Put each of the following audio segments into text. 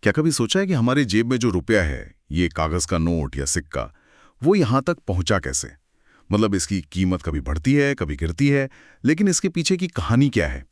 क्या कभी सोचा है कि हमारी जेब में जो रुपया है, ये कागज का नोट या सिक्का, वो यहाँ तक पहुँचा कैसे? मतलब इसकी कीमत कभी बढ़ती है, कभी गिरती है, लेकिन इसके पीछे की कहानी क्या है?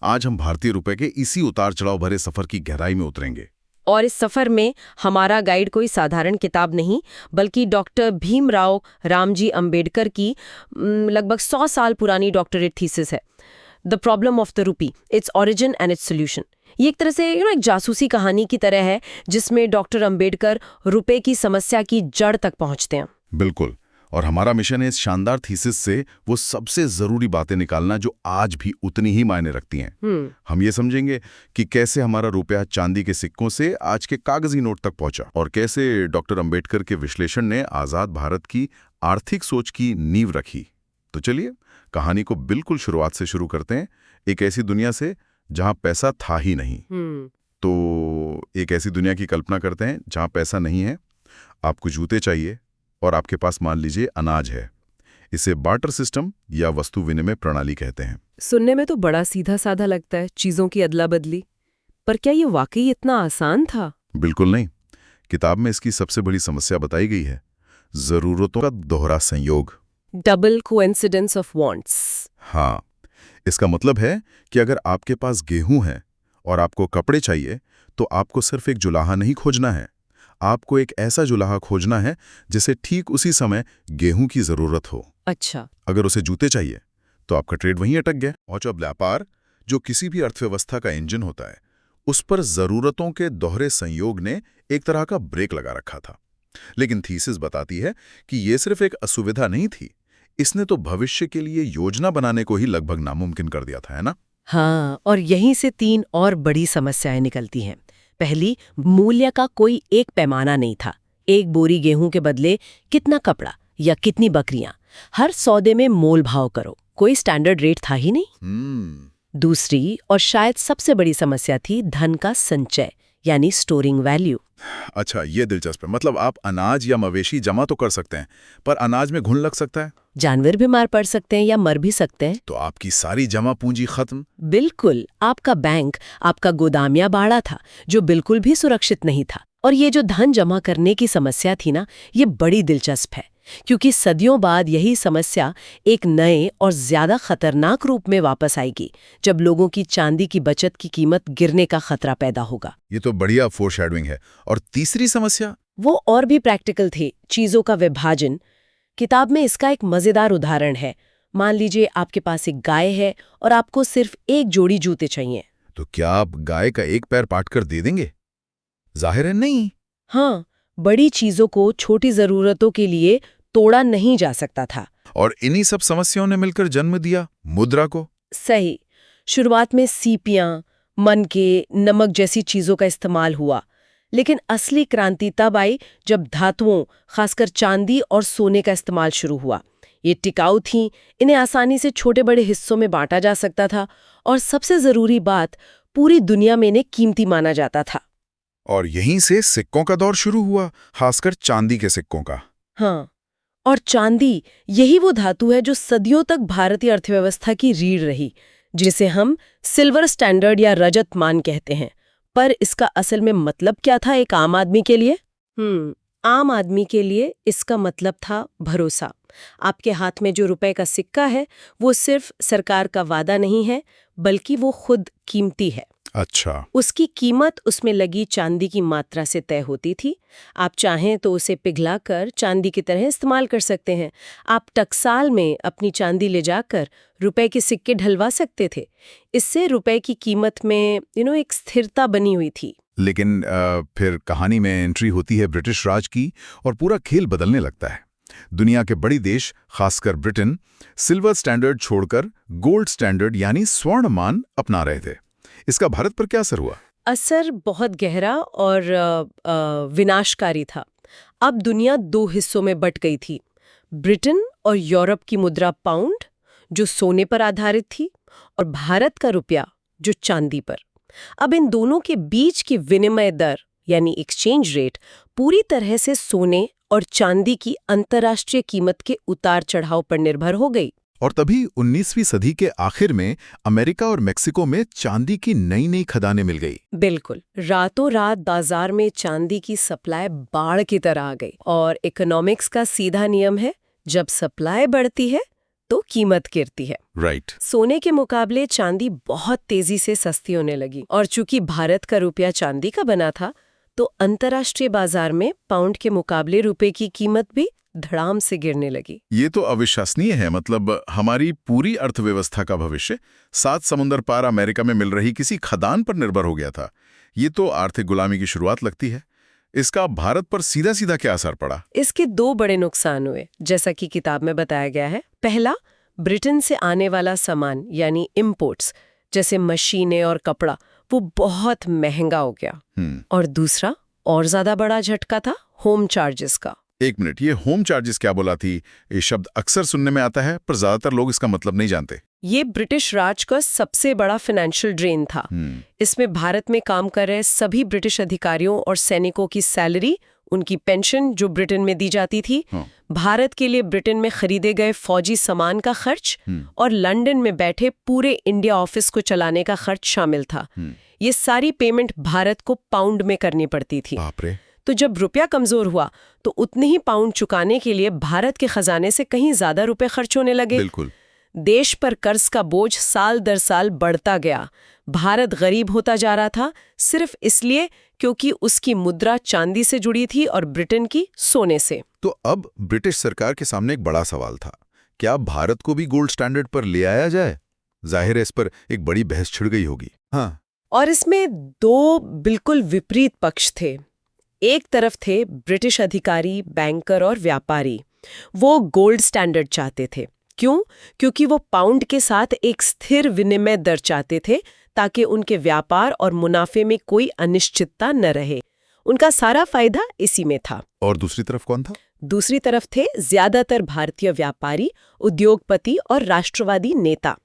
आज हम भारतीय रुपए के इसी उतार चढ़ाव भरे सफर की गहराई में उतरेंगे। और इस सफर में हमारा गाइड कोई साधारण किताब नहीं, बल्कि डॉक्टर भीमराव रामजी अंबेडकर की लगभग 100 साल पुरानी डॉक्टरेट थीसिस है, the problem of the rupee, its origin and its solution. ये एक तरह से एक जासूसी कहानी की तरह है, जिसमें डॉक्टर अंबेडकर रुपए की समस्या की जड़ तक पहुंचते हैं। बिल्कुल। और हमारा मिशन है इस शानदार थीसिस से वो सबसे जरूरी बातें निकालना जो आज भी उतनी ही मायने रखती हैं। हम ये समझेंगे कि कैसे हमारा रुपया चांदी के सिक्कों से आज के कागजी नोट तक पहुंचा और कैसे डॉक्टर अंबेडकर के विश्लेषण ने आजाद भारत की आर्थिक सोच की नींव रखी। तो चलिए कहानी को बिल्कुल शुरुआत से शुरू करते हैं, एक ऐसी दुनिया से जहां पैसा था ही नहीं। तो एक ऐसी दुनिया की कल्पना करते हैं जहां पैसा नहीं है, आपको जूते चाहिए और आपके पास मान लीजिए अनाज है। इसे बार्टर सिस्टम या वस्तु विनिमय प्रणाली कहते हैं। सुनने में तो बड़ा सीधा साधा लगता है, चीजों की अदला बदली। पर क्या ये वाकई इतना आसान था? बिल्कुल नहीं। किताब में इसकी सबसे बड़ी समस्या बताई गई है, जरूरतों का दोहरा संयोग, डबल कोइंसिडेंस ऑफ वांट्स। हाँ, इसका मतलब है कि अगर आपके पास गेहूं है और आपको कपड़े चाहिए, तो आपको सिर्फ एक जुलाहा नहीं खोजना है, आपको एक ऐसा जुलाहा खोजना है जिसे ठीक उसी समय गेहूं की जरूरत हो। अच्छा। अगर उसे जूते चाहिए तो आपका ट्रेड वहीं अटक गया। और जब व्यापार, जो किसी भी अर्थव्यवस्था का इंजन होता है, उस पर जरूरतों के दोहरे संयोग ने एक तरह का ब्रेक लगा रखा था। लेकिन थीसिस बताती है कि यह सिर्फ एक असुविधा नहीं थी, इसने तो भविष्य के लिए योजना बनाने को ही लगभग नामुमकिन कर दिया था, है ना? हाँ, और यहीं से 3 और बड़ी समस्याएं निकलती हैं। पहली, मूल्य का कोई एक पैमाना नहीं था। एक बोरी गेहूं के बदले कितना कपड़ा या कितनी बकरियां, हर सौदे में मोल भाव करो, कोई स्टैंडर्ड रेट था ही नहीं। दूसरी और शायद सबसे बड़ी समस्या थी धन का संचय, यानी स्टोरिंग वैल्यू। अच्छा, ये दिलचस्प है। मतलब आप अनाज या मवेशी जमा तो कर सकते हैं, पर अनाज में घुन लग सकता है, जानवर बीमार पड़ सकते हैं या मर भी सकते हैं, तो आपकी सारी जमा पूंजी खत्म। बिल्कुल, आपका बैंक आपका गोदाम या बाड़ा था, जो बिल्कुल भी सुरक्षित नहीं था। और ये जो धन जमा करने की समस्या थी ना, ये बड़ी दिलचस्प है, क्योंकि सदियों बाद यही समस्या एक नए और ज्यादा खतरनाक रूप में वापस आएगी, जब लोगों की चांदी की बचत की कीमत गिरने का खतरा पैदा होगा। ये तो बढ़िया फोरशैडोइंग है। और तीसरी समस्या? वो और भी प्रैक्टिकल थी, चीजों का विभाजन। किताब में इसका एक मजेदार उदाहरण है। मान लीजिए आपके पास एक गाय है और आपको सिर्फ एक जोड़ी जूते चाहिए। तो क्या आप गाय का एक पैर पाट कर दे देंगे? जाहिर है नहीं। हाँ, बड़ी चीजों को छोटी जरूरतों के लिए तोड़ा नहीं जा सकता था। और इन्हीं सब समस्याओं ने मिलकर जन्म दिया मुद्रा को। सही। शुरुआत में सीपियां, मनके, नमक जैसी चीजों का इस्तेमाल हुआ, लेकिन असली क्रांति तब आई जब धातुओं, खासकर चांदी और सोने का इस्तेमाल शुरू हुआ। ये टिकाऊ थीं, इन्हें आसानी से छोटे बड़े हिस्सों में बांटा जा सकता था, और सबसे जरूरी बात, पूरी दुनिया में इन्हें कीमती माना जाता था। और यहीं से सिक्कों का दौर शुरू हुआ, खासकर चांदी के सिक्कों का। हाँ, और चांदी यही वो धातु है जो सदियों तक भारतीय अर्थव्यवस्था की रीढ़ रही, जिसे हम सिल्वर स्टैंडर्ड या रजत मान कहते हैं। पर इसका असल में मतलब क्या था एक आम आदमी के लिए? आम आदमी के लिए इसका मतलब था भरोसा। आपके हाथ में जो रुपए का सिक्का है, वो सिर्फ सरकार का वादा नहीं है, बल्कि वो खुद कीमती है। अच्छा। उसकी कीमत उसमें लगी चांदी की मात्रा से तय होती थी। आप चाहें तो उसे पिघलाकर चांदी की तरह इस्तेमाल कर सकते हैं। आप टकसाल में अपनी चांदी ले जाकर रुपए के सिक्के ढलवा सकते थे। इससे रुपए की कीमत में एक स्थिरता बनी हुई थी। लेकिन फिर कहानी में एंट्री होती है ब्रिटिश राज की और पूरा खेल बदलने लगता है। दुनिया के बड़ी देश, खासकर ब्रिटेन, सिल्वर स्टैंडर्ड छोड़कर गोल्ड स्टैंडर्ड यानी स्वर्ण मान अपना रहे थे। इसका भारत पर क्या असर हुआ? असर बहुत गहरा और विनाशकारी था। अब दुनिया 2 हिस्सों में बट गई थी। ब्रिटेन और यूरोप की मुद्रा पाउंड, जो सोने पर आधारित थी, और भारत का रुपया, जो चांदी पर। अब इन दोनों के बीच की विनिमय दर यानी एक्सचेंज रेट पूरी तरह से सोने और चांदी की अंतर्राष्ट्रीय कीमत के उतार चढ़ाव पर निर्भर हो गई। और तभी 19वीं सदी के आखिर में अमेरिका और मेक्सिको में चांदी की नई नई खदानें मिल गई। बिल्कुल, रातों रात बाजार में चांदी की सप्लाई बाढ़ की तरह आ गई। और इकोनॉमिक्स का सीधा नियम है, जब सप्लाई बढ़ती है तो कीमत गिरती है। राइट। सोने के मुकाबले चांदी बहुत तेजी से सस्ती होने लगी, और चूंकि भारत का रुपया चांदी का बना था, तो अंतर्राष्ट्रीय बाजार में पाउंड के मुकाबले रुपए की कीमत भी धड़ाम से गिरने लगी। ये तो अविश्वसनीय है। मतलब हमारी पूरी अर्थव्यवस्था का भविष्य 7 समुंदर पार अमेरिका में मिल रही किसी खदान पर निर्भर हो गया था। ये तो आर्थिक गुलामी की शुरुआत लगती है। इसका भारत पर सीधा सीधा क्या असर पड़ा? इसके 2 बड़े नुकसान हुए, जैसा कि किताब में बताया गया है। पहला, ब्रिटेन से आने वाला सामान यानी इम्पोर्ट्स, जैसे मशीनें और कपड़ा, वो बहुत महंगा हो गया। और दूसरा और ज्यादा बड़ा झटका था होम चार्जेस का। एक मिनट, ये होम चार्जेस क्या बोला थी? ये शब्द अक्सर सुनने में आता है, पर ज्यादातर लोग इसका मतलब नहीं जानते। ये ब्रिटिश राज का सबसे बड़ा फाइनेंशियल ड्रेन था। इसमें भारत में काम कर रहे सभी ब्रिटिश अधिकारियों और सैनिकों की सैलरी, उनकी पेंशन जो ब्रिटेन में दी जाती थी, भारत के लिए ब्रिटेन में खरीदे गए फौजी सामान का खर्च, और लंदन में बैठे पूरे इंडिया ऑफिस को चलाने का खर्च शामिल था। ये सारी पेमेंट भारत को पाउंड में करनी पड़ती थी। बाप रे। तो जब रुपया कमजोर हुआ, तो उतने ही पाउंड चुकाने के लिए भारत के खजाने से कहीं ज्यादा रुपए खर्च होने लगे। बिल्कुल। देश पर कर्ज का बोझ साल दर साल बढ़ता गया। भारत गरीब होता जा रहा था, सिर्फ इसलिए क्योंकि उसकी मुद्रा चांदी से जुड़ी थी और ब्रिटेन की सोने से। तो अब ब्रिटिश सरकार के सामने एक बड़ा सवाल था, क्या भारत को भी गोल्ड स्टैंडर्ड पर ले आया जाए? जाहिर है इस पर एक बड़ी बहस छिड़ गई होगी। हाँ। और इसमें 2 बिल्कुल विपरीत पक्ष थे। एक तरफ थे ब्रिटिश अधिकारी, बैंकर और व्यापारी। वो गोल्ड स्टैंडर्ड चाहते थे। क्यों? क्योंकि वो पाउंड के साथ एक स्थिर विनिमय दर चाहते थे, ताकि उनके व्यापार और मुनाफे में कोई अनिश्चितता न रहे। उनका सारा फायदा इसी में था। और दूसरी तरफ कौन था? दूसरी तरफ थे ज्यादातर भारतीय व्यापारी, उद्योगपति और राष्ट्रवादी नेता।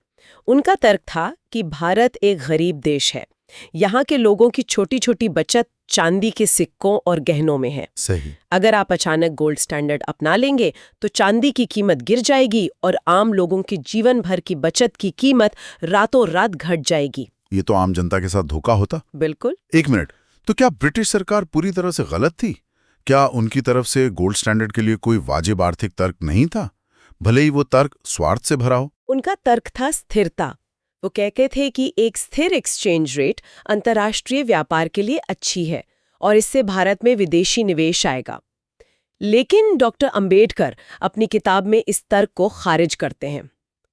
उनका तर्क था कि भारत एक गरीब देश है। यहाँ के लोगों की छोटी छोटी बचत चांदी के सिक्कों और गहनों में है। सही। अगर आप अचानक गोल्ड स्टैंडर्ड अपना लेंगे तो चांदी की कीमत गिर जाएगी और आम लोगों की जीवन भर की बचत की कीमत रातों रात घट जाएगी। ये तो आम जनता के साथ धोखा होता। बिल्कुल। एक मिनट, तो क्या ब्रिटिश सरकार पूरी तरह से गलत थी? क्या उनकी तरफ से गोल्ड स्टैंडर्ड के लिए कोई वाजिब आर्थिक तर्क नहीं था, भले ही वो तर्क स्वार्थ से भरा हो? उनका तर्क था स्थिरता। वो कहते थे कि एक स्थिर एक्सचेंज रेट अंतर्राष्ट्रीय व्यापार के लिए अच्छी है और इससे भारत में विदेशी निवेश आएगा। लेकिन डॉक्टर अंबेडकर अपनी किताब में इस तर्क को खारिज करते हैं।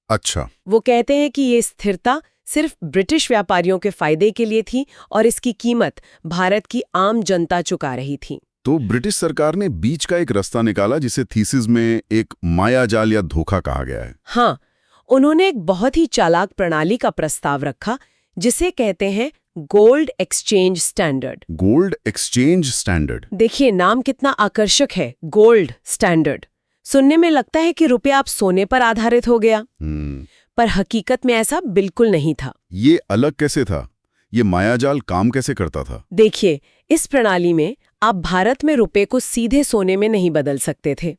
अच्छा। वो कहते हैं कि ये स्थिरता सिर्फ ब्रिटिश व्यापारियों के फायदे के लिए थी और इसकी कीमत भारत की आम जनता चुका रही थी। तो ब्रिटिश सरकार ने बीच का एक रास्ता निकाला, जिसे थीसिस में एक मायाजाल या धोखा कहा गया है। हाँ, उन्होंने एक बहुत ही चालाक प्रणाली का प्रस्ताव रखा, जिसे कहते हैं gold exchange standard. Gold exchange standard. देखिए, नाम कितना आकर्षक है, गोल्ड स्टैंडर्ड। सुनने में लगता है कि रुपया अब सोने पर आधारित हो गया, पर हकीकत में ऐसा बिल्कुल नहीं था। ये अलग कैसे था? ये मायाजाल काम कैसे करता था? देखिए, इस प्रणाली में आप भारत में रुपए को सीधे सोने में नहीं बदल सकते थे।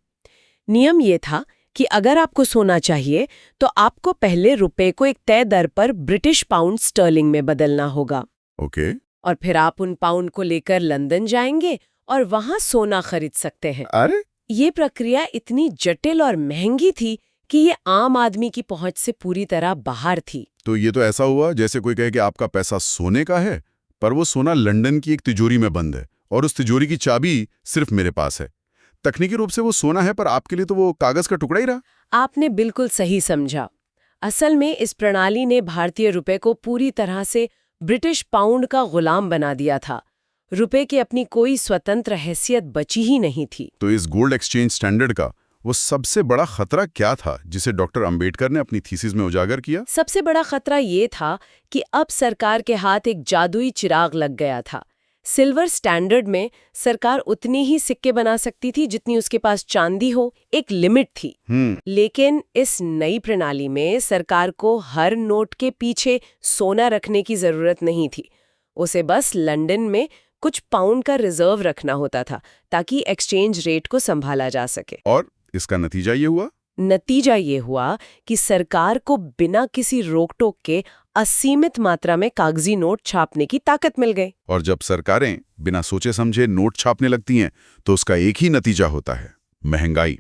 नियम ये था कि अगर आपको सोना चाहिए तो आपको पहले रुपए को एक तय दर पर ब्रिटिश पाउंड स्टर्लिंग में बदलना होगा। ओके। और फिर आप उन पाउंड को लेकर लंदन जाएंगे और वहां सोना खरीद सकते हैं। अरे, ये प्रक्रिया इतनी जटिल और महंगी थी कि ये आम आदमी की पहुंच से पूरी तरह बाहर थी। तो ये तो ऐसा हुआ जैसे कोई कहे कि आपका पैसा सोने का है, पर वो सोना लंदन की एक तिजोरी में बंद है और उस तिजोरी की चाबी सिर्फ मेरे पास है। तकनीकी रूप से वो सोना है, पर आपके लिए तो वो कागज का टुकड़ा ही रहा। आपने बिल्कुल सही समझा। असल में इस प्रणाली ने भारतीय रुपए को पूरी तरह से ब्रिटिश पाउंड का गुलाम बना दिया था। रुपए की अपनी कोई स्वतंत्र हैसियत बची ही नहीं थी। तो इस गोल्ड एक्सचेंज स्टैंडर्ड का वो सबसे बड़ा खतरा क्या था, जिसे डॉक्टर अंबेडकर ने अपनी थीसिस में उजागर किया? सबसे बड़ा खतरा ये था कि अब सरकार के हाथ एक जादुई चिराग लग गया था। सिल्वर स्टैंडर्ड में सरकार उतनी ही सिक्के बना सकती थी जितनी उसके पास चांदी हो, एक लिमिट थी। लेकिन इस नई प्रणाली में सरकार को हर नोट के पीछे सोना रखने की जरूरत नहीं थी। उसे बस लंदन में कुछ पाउंड का रिजर्व रखना होता था, ताकि एक्सचेंज रेट को संभाला जा सके। और इसका नतीजा ये हुआ? नतीजा ये हुआ कि सरकार को बिना किसी रोक-टोक के असीमित मात्रा में कागजी नोट छापने की ताकत मिल गई। और जब सरकारें बिना सोचे समझे नोट छापने लगती हैं तो उसका एक ही नतीजा होता है, महंगाई।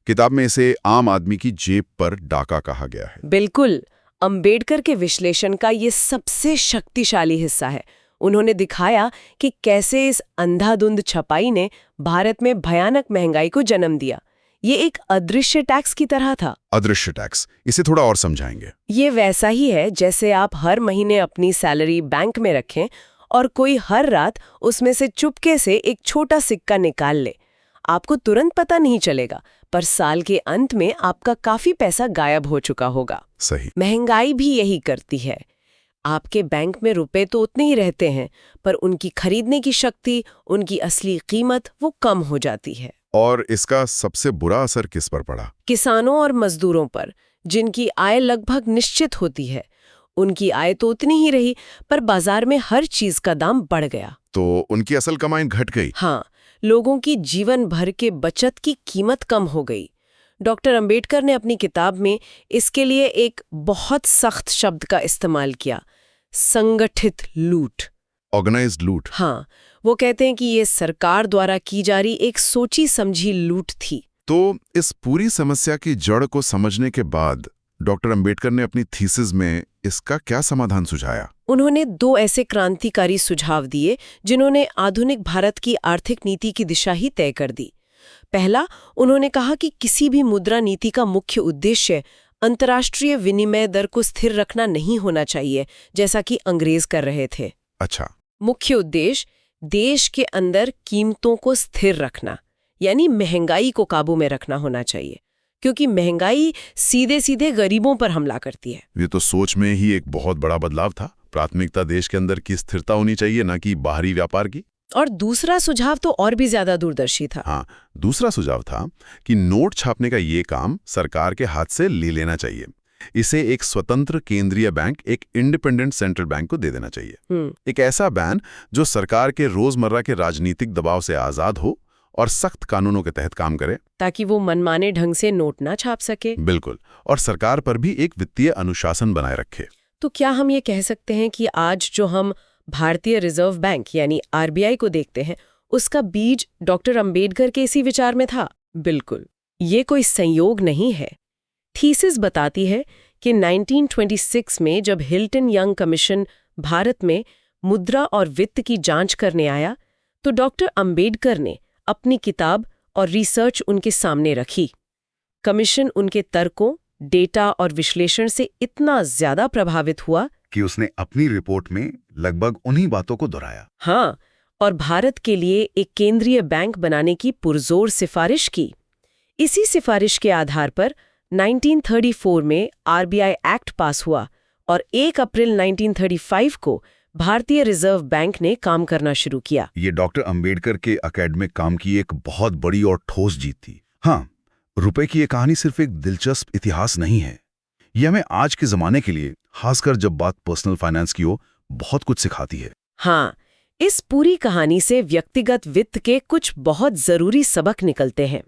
किताब में इसे आम आदमी की जेब पर डाका कहा गया है। बिल्कुल, अंबेडकर के विश्लेषण का ये सबसे शक्तिशाली हिस्सा है। उन्होंने दिखाया कि कैसे इस अंधाधुंध छपाई ने भारत में भयानक महंगाई को जन्म दिया। ये एक अदृश्य टैक्स की तरह था। अदृश्य टैक्स, इसे थोड़ा और समझाएंगे। ये वैसा ही है जैसे आप हर महीने अपनी सैलरी बैंक में रखें और कोई हर रात उसमें से चुपके से एक छोटा सिक्का निकाल ले। आपको तुरंत पता नहीं चलेगा, पर साल के अंत में आपका काफी पैसा गायब हो चुका होगा। सही। महंगाई भी यही करती है। आपके बैंक में रुपए तो उतने ही रहते हैं, पर उनकी खरीदने की शक्ति, उनकी असली कीमत वो कम हो जाती है। और इसका सबसे बुरा असर किस पर पड़ा? किसानों और मजदूरों पर, जिनकी आय लगभग निश्चित होती है। उनकी आय तो उतनी ही रही, पर बाजार में हर चीज का दाम बढ़ गया। तो उनकी असल कमाई घट गई। हाँ, लोगों की जीवन भर के बचत की कीमत कम हो गई। डॉक्टर अंबेडकर ने अपनी किताब में इसके लिए एक बहुत सख्त शब्द का इस्तेमाल किया, संगठित लूट। ऑर्गेनाइज्ड लूट। हाँ, वो कहते हैं कि ये सरकार द्वारा की जा रही एक सोची समझी लूट थी। तो इस पूरी समस्या की जड़ को समझने के बाद डॉक्टर अंबेडकर ने अपनी थीसिस में इसका क्या समाधान सुझाया? उन्होंने 2 ऐसे क्रांतिकारी सुझाव दिए जिन्होंने आधुनिक भारत की आर्थिक नीति की दिशा ही तय कर दी। पहला, उन्होंने कहा कि किसी भी मुद्रा नीति का मुख्य उद्देश्य अंतर्राष्ट्रीय विनिमय दर को स्थिर रखना नहीं होना चाहिए, जैसा कि अंग्रेज कर रहे थे। अच्छा। मुख्य उद्देश्य देश के अंदर कीमतों को स्थिर रखना, यानी महंगाई को काबू में रखना होना चाहिए, क्योंकि महंगाई सीधे सीधे गरीबों पर हमला करती है। ये तो सोच में ही एक बहुत बड़ा बदलाव था। प्राथमिकता देश के अंदर की स्थिरता होनी चाहिए, ना कि बाहरी व्यापार की। और दूसरा सुझाव तो और भी ज्यादा दूरदर्शी था। हाँ, दूसरा सुझाव था कि नोट छापने का ये काम सरकार के हाथ से ले लेना चाहिए। इसे एक स्वतंत्र केंद्रीय बैंक, एक इंडिपेंडेंट सेंट्रल बैंक को दे देना चाहिए। एक ऐसा बैन जो सरकार के रोजमर्रा के राजनीतिक दबाव से आजाद हो और सख्त कानूनों के तहत काम करे, ताकि वो मनमाने ढंग से नोट ना छाप सके। बिल्कुल। और सरकार पर भी एक वित्तीय अनुशासन बनाए रखे। तो क्या हम ये कह सकते हैं कि आज जो हम भारतीय रिजर्व बैंक यानी आरबीआई को देखते हैं, उसका बीज डॉक्टर अंबेडकर के इसी विचार में था? बिल्कुल, ये कोई संयोग नहीं है। थीसिस बताती है कि 1926 में जब हिल्टन यंग कमीशन भारत में मुद्रा और वित्त की जांच करने आया, तो डॉक्टर अंबेडकर ने अपनी किताब और रिसर्च उनके सामने रखी। कमीशन उनके तर्कों, डेटा और विश्लेषण से इतना ज्यादा प्रभावित हुआ कि उसने अपनी रिपोर्ट में लगभग उन्हीं बातों को दोहराया। हाँ, और भारत के लिए एक केंद्रीय बैंक बनाने की पुरजोर सिफारिश की। इसी सिफारिश के आधार पर 1934 में आरबीआई एक्ट पास हुआ और 1 अप्रैल 1935 को भारतीय रिजर्व बैंक ने काम करना शुरू किया। ये डॉक्टर अंबेडकर के एकेडमिक काम की एक बहुत बड़ी और ठोस जीत थी। हाँ, रुपए की ये कहानी सिर्फ एक दिलचस्प इतिहास नहीं है। ये हमें आज के जमाने के लिए, खासकर जब बात पर्सनल फाइनेंस की हो, बहुत कुछ सिखाती है। हाँ, इस पूरी कहानी से व्यक्तिगत वित्त के कुछ बहुत जरूरी सबक निकलते हैं।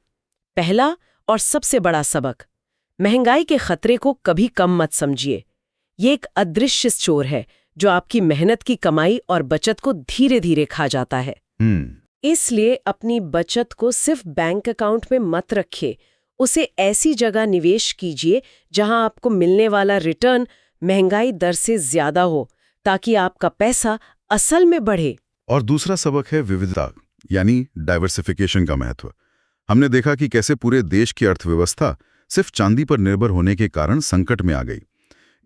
पहला और सबसे बड़ा सबक, महंगाई के खतरे को कभी कम मत समझिए। ये एक अदृश्य चोर है जो आपकी मेहनत की कमाई और बचत को धीरे धीरे खा जाता है। इसलिए अपनी बचत को सिर्फ बैंक अकाउंट में मत रखिए, उसे ऐसी जगह निवेश कीजिए जहां आपको मिलने वाला रिटर्न महंगाई दर से ज्यादा हो, ताकि आपका पैसा असल में बढ़े। और दूसरा सबक है विविधता, यानी डाइवर्सिफिकेशन का महत्व। हमने देखा कि कैसे पूरे देश की अर्थव्यवस्था सिर्फ चांदी पर निर्भर होने के कारण संकट में आ गई।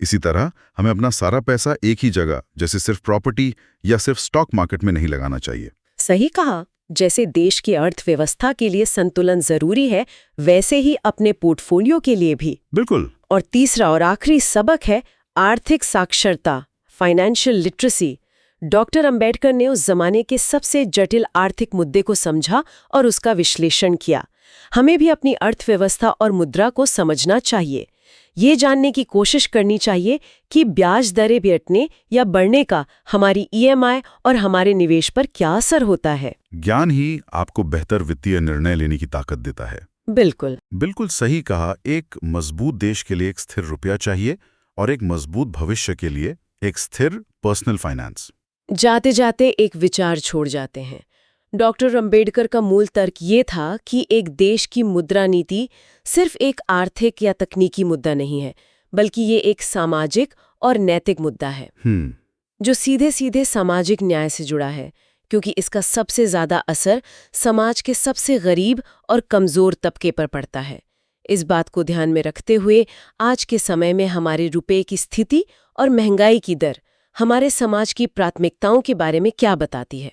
इसी तरह हमें अपना सारा पैसा एक ही जगह, जैसे सिर्फ प्रॉपर्टी या सिर्फ स्टॉक मार्केट में नहीं लगाना चाहिए। सही कहा। जैसे देश की अर्थव्यवस्था के लिए संतुलन जरूरी है, वैसे ही अपने पोर्टफोलियो के लिए भी। बिल्कुल। और तीसरा और आखिरी सबक है आर्थिक साक्षरता, फाइनेंशियल लिटरेसी। डॉक्टर अंबेडकर ने उस जमाने के सबसे जटिल आर्थिक मुद्दे को समझा और उसका विश्लेषण किया। हमें भी अपनी अर्थव्यवस्था और मुद्रा को समझना चाहिए। ये जानने की कोशिश करनी चाहिए कि ब्याज दरें घटने या बढ़ने का हमारी ईएमआई और हमारे निवेश पर क्या असर होता है। ज्ञान ही आपको बेहतर वित्तीय निर्णय लेने की ताकत देता है। बिल्कुल। बिल्कुल सही कहा। एक मजबूत देश के लिए एक स्थिर रुपया चाहिए और एक मजबूत भविष्य के लिए एक स्थिर पर्सनल फाइनेंस। जाते जाते एक विचार छोड़ जाते हैं। डॉक्टर अंबेडकर का मूल तर्क ये था कि एक देश की मुद्रा नीति सिर्फ एक आर्थिक या तकनीकी मुद्दा नहीं है, बल्कि ये एक सामाजिक और नैतिक मुद्दा है जो सीधे सीधे सामाजिक न्याय से जुड़ा है, क्योंकि इसका सबसे ज्यादा असर समाज के सबसे गरीब और कमजोर तबके पर पड़ता है। इस बात को ध्यान में रखते हुए आज के समय में हमारे रुपये की स्थिति और महंगाई की दर हमारे समाज की प्राथमिकताओं के बारे में क्या बताती है?